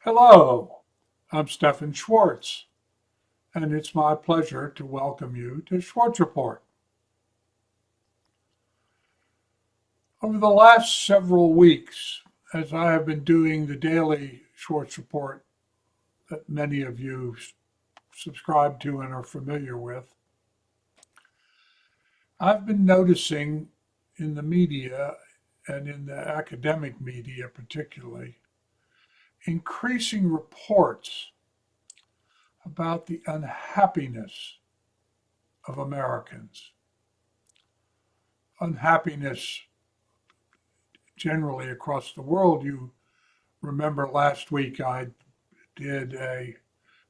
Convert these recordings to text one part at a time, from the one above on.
Hello, I'm Stephan Schwartz, and it's my pleasure to welcome you to Schwartz Report. Over the last several weeks, as I have been doing the daily Schwartz Report that many of you subscribe to and are familiar with, I've been noticing in the media and in the academic media particularly, increasing reports about the unhappiness of Americans. Unhappiness generally across the world. You remember last week I did a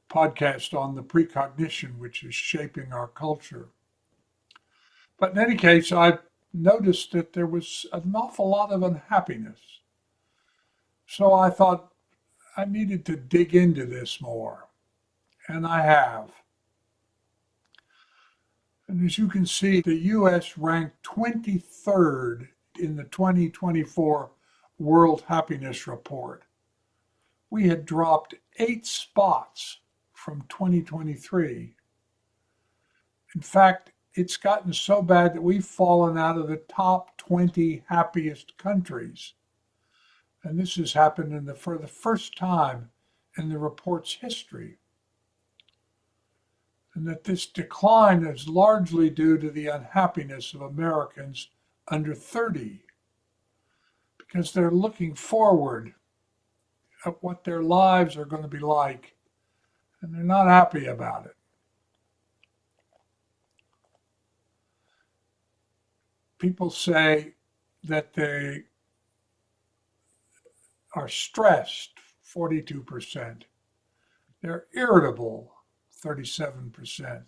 podcast on the precognition, which is shaping our culture. But in any case, I noticed that there was an awful lot of unhappiness. So I thought I needed to dig into this more, and I have. And as you can see, the U.S. ranked 23rd in the 2024 World Happiness Report. We had dropped 8 spots from 2023. In fact, it's gotten so bad that we've fallen out of the top 20 happiest countries. And this has happened for the first time in the report's history. And that this decline is largely due to the unhappiness of Americans under 30, because they're looking forward at what their lives are going to be like, and they're not happy about it. People say that they are stressed, 42%. They're irritable, 37%.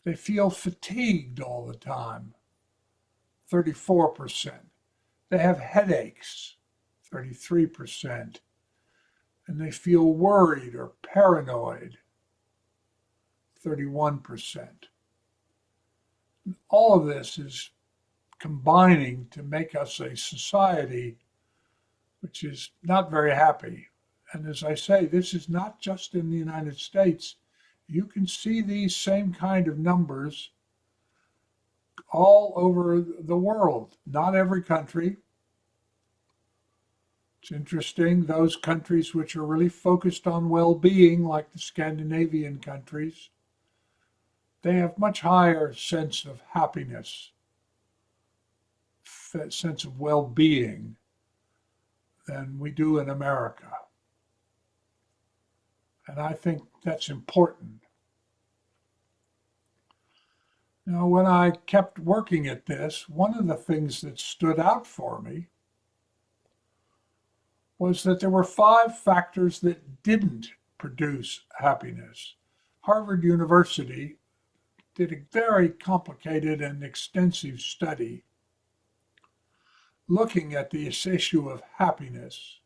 They feel fatigued all the time, 34%. They have headaches, 33%. And they feel worried or paranoid, 31%. All of this is combining to make us a society which is not very happy. And as I say, this is not just in the United States. You can see these same kind of numbers all over the world. Not every country. It's interesting, those countries which are really focused on well-being, like the Scandinavian countries, they have much higher sense of happiness, sense of well-being than we do in America. And I think that's important. Now, when I kept working at this, one of the things that stood out for me was that there were 5 factors that didn't produce happiness. Harvard University did a very complicated and extensive study looking at this issue of happiness,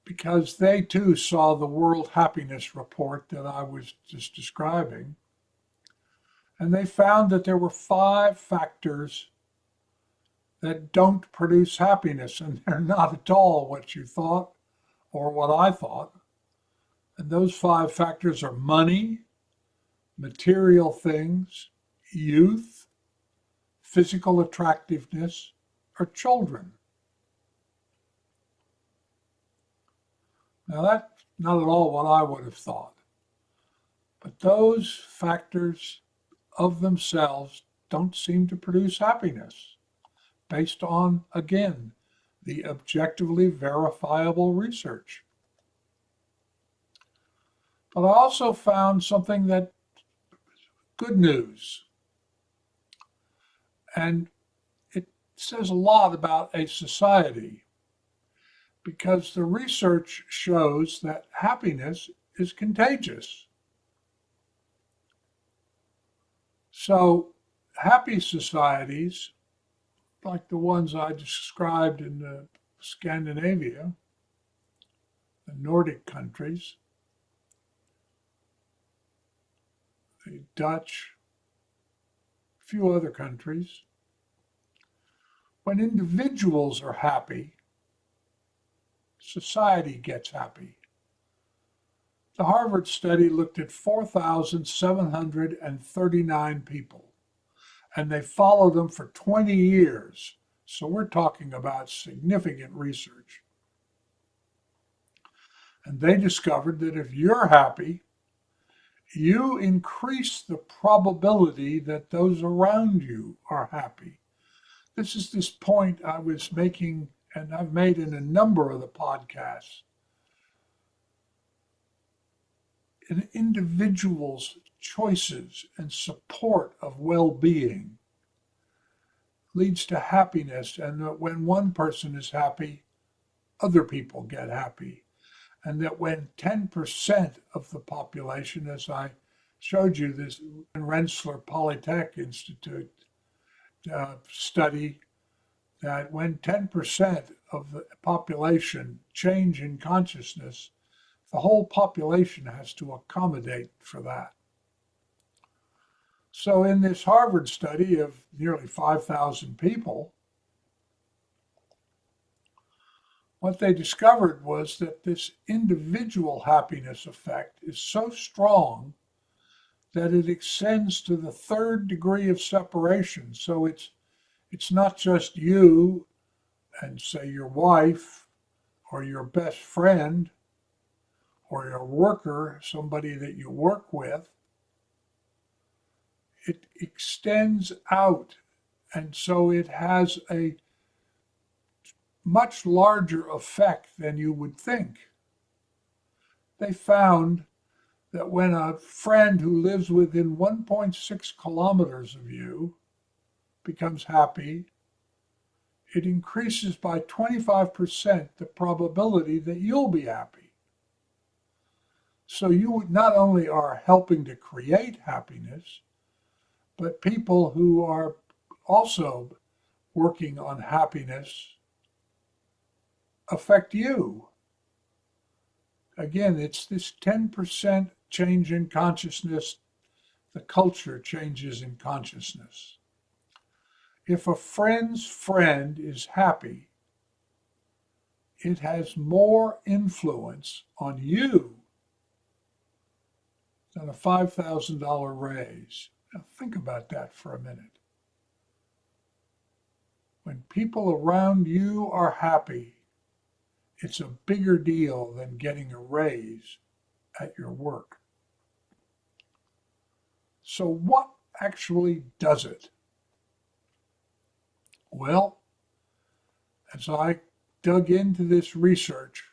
because they too saw the World Happiness Report that I was just describing, and they found that there were 5 factors that don't produce happiness, and they're not at all what you thought or what I thought. And those 5 factors are money, material things, youth, physical attractiveness, or children. Now, that's not at all what I would have thought. But those factors of themselves don't seem to produce happiness, based on, again, the objectively verifiable research. But I also found something that good news. And it says a lot about a society, because the research shows that happiness is contagious. So happy societies, like the ones I described in Scandinavia, the Nordic countries, the Dutch, a few other countries, when individuals are happy, society gets happy. The Harvard study looked at 4,739 people, and they followed them for 20 years. So we're talking about significant research. And they discovered that if you're happy, you increase the probability that those around you are happy. This is this point I was making, and I've made in a number of the podcasts. An individual's choices and support of well-being leads to happiness, and that when one person is happy, other people get happy. And that when 10% of the population, as I showed you this Rensselaer Polytech Institute study, that when 10% of the population change in consciousness, the whole population has to accommodate for that. So in this Harvard study of nearly 5,000 people, what they discovered was that this individual happiness effect is so strong that it extends to the third degree of separation. So it's not just you and, say, your wife or your best friend or your worker, somebody that you work with. It extends out, and so it has a much larger effect than you would think. They found that when a friend who lives within 1.6 kilometers of you becomes happy, it increases by 25% the probability that you'll be happy. So you not only are helping to create happiness, but people who are also working on happiness affect you. Again, it's this 10% change in consciousness. The culture changes in consciousness. If a friend's friend is happy, it has more influence on you than a $5,000 raise. Now think about that for a minute. When people around you are happy, it's a bigger deal than getting a raise at your work. So what actually does it? Well, as I dug into this research,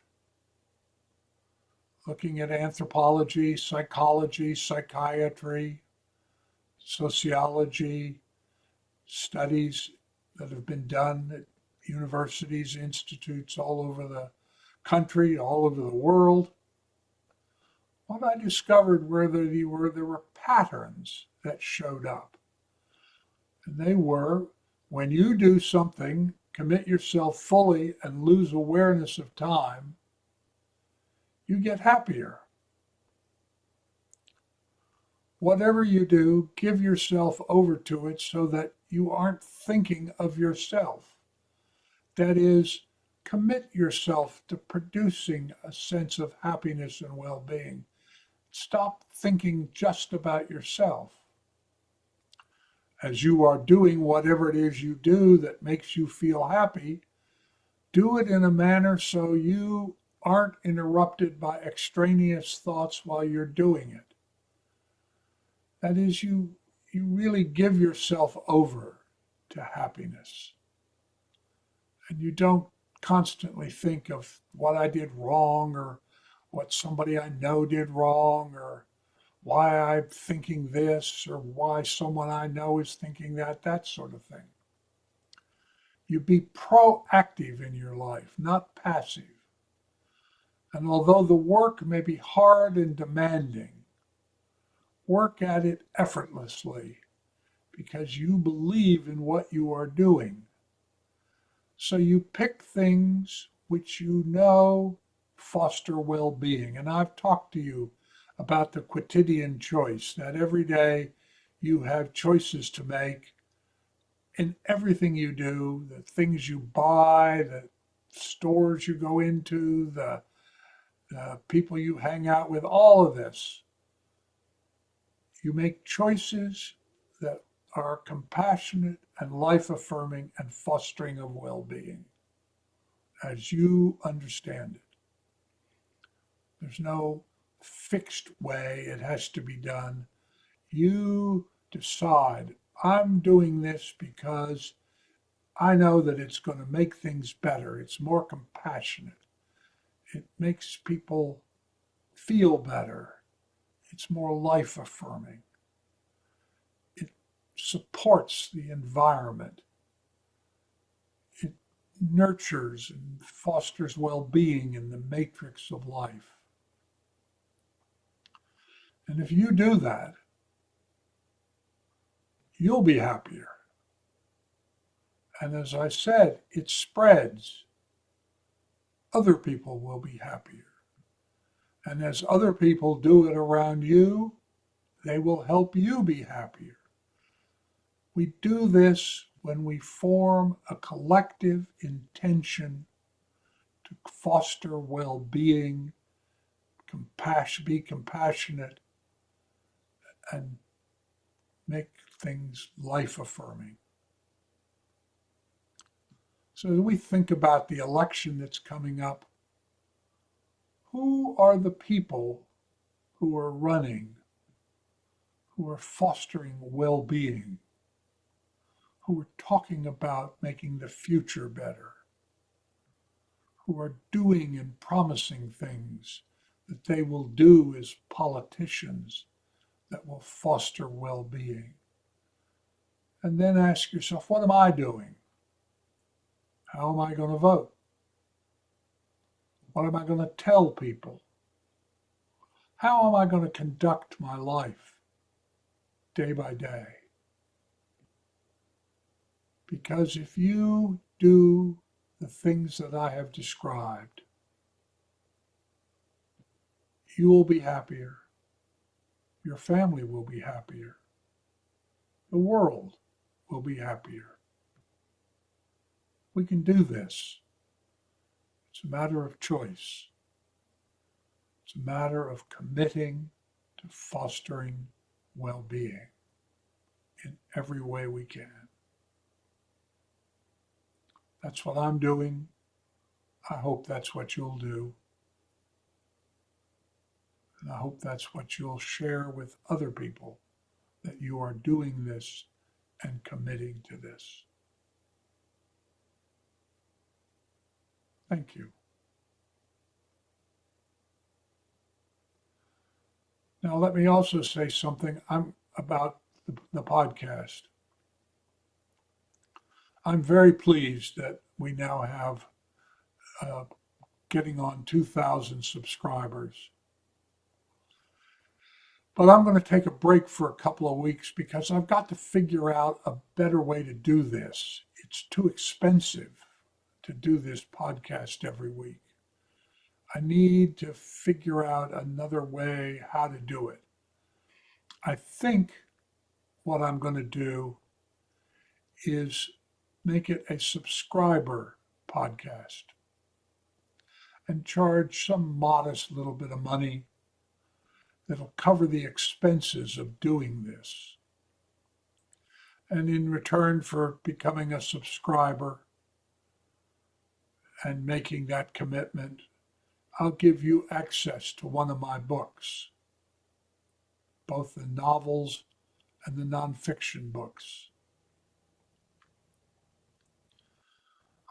looking at anthropology, psychology, psychiatry, sociology, studies that have been done at universities, institutes all over the country, all over the world, what I discovered were that there were patterns that showed up. And they were, when you do something, commit yourself fully and lose awareness of time, you get happier. Whatever you do, give yourself over to it so that you aren't thinking of yourself. That is, commit yourself to producing a sense of happiness and well-being. Stop thinking just about yourself. As you are doing whatever it is you do that makes you feel happy, do it in a manner so you aren't interrupted by extraneous thoughts while you're doing it. That is, you really give yourself over to happiness. And you don't constantly think of what I did wrong or what somebody I know did wrong or why I'm thinking this or why someone I know is thinking that sort of thing. You be proactive in your life, not passive. And although the work may be hard and demanding, work at it effortlessly because you believe in what you are doing. So you pick things which you know foster well-being. And I've talked to you about the quotidian choice, that every day you have choices to make in everything you do, the things you buy, the stores you go into, the people you hang out with, all of this. You make choices that are compassionate and life affirming and fostering of well being as you understand it. There's no fixed way it has to be done. You decide, I'm doing this because I know that it's going to make things better. It's more compassionate. It makes people feel better. It's more life affirming. It supports the environment. It nurtures and fosters well being in the matrix of life. And if you do that, you'll be happier. And as I said, it spreads. Other people will be happier. And as other people do it around you, they will help you be happier. We do this when we form a collective intention to foster well-being, be compassionate, and make things life-affirming. So as we think about the election that's coming up, who are the people who are running, who are fostering well-being, who are talking about making the future better, who are doing and promising things that they will do as politicians that will foster well-being? And then ask yourself, what am I doing? How am I going to vote? What am I going to tell people? How am I going to conduct my life day by day? Because if you do the things that I have described, you will be happier. Your family will be happier. The world will be happier. We can do this. It's a matter of choice. It's a matter of committing to fostering well-being in every way we can. That's what I'm doing. I hope that's what you'll do. And I hope that's what you'll share with other people, that you are doing this and committing to this. Thank you. Now, let me also say something about the podcast. I'm very pleased that we now have getting on 2,000 subscribers. But I'm going to take a break for a couple of weeks because I've got to figure out a better way to do this. It's too expensive to do this podcast every week. I need to figure out another way how to do it. I think what I'm going to do is make it a subscriber podcast and charge some modest little bit of money that'll cover the expenses of doing this. And in return for becoming a subscriber and making that commitment, I'll give you access to one of my books, both the novels and the nonfiction books.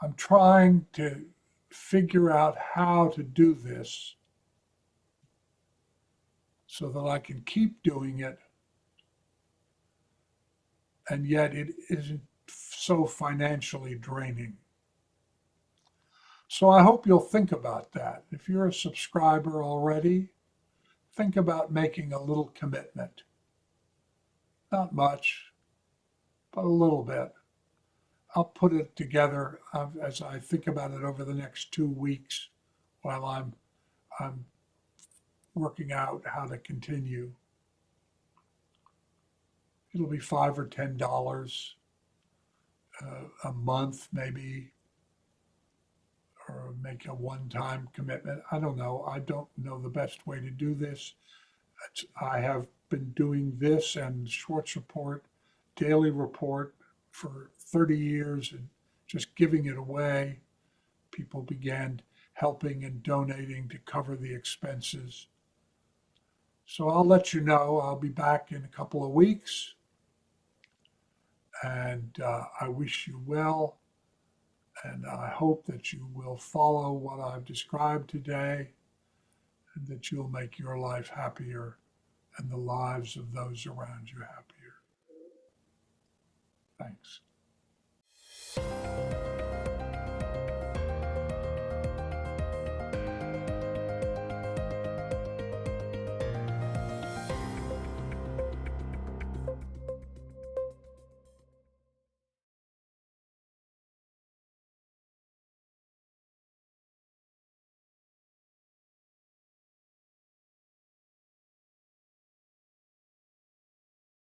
I'm trying to figure out how to do this so that I can keep doing it, and yet it isn't so financially draining. So I hope you'll think about that. If you're a subscriber already, think about making a little commitment. Not much, but a little bit. I'll put it together as I think about it over the next 2 weeks while I'm working out how to continue. It'll be $5 or $10 a month, maybe, or make a one-time commitment. I don't know. I don't know the best way to do this. I have been doing this and Schwartz report, daily report for 30 years and just giving it away. People began helping and donating to cover the expenses. So I'll let you know. I'll be back in a couple of weeks. And I wish you well. And I hope that you will follow what I've described today and that you'll make your life happier and the lives of those around you happier. Thanks.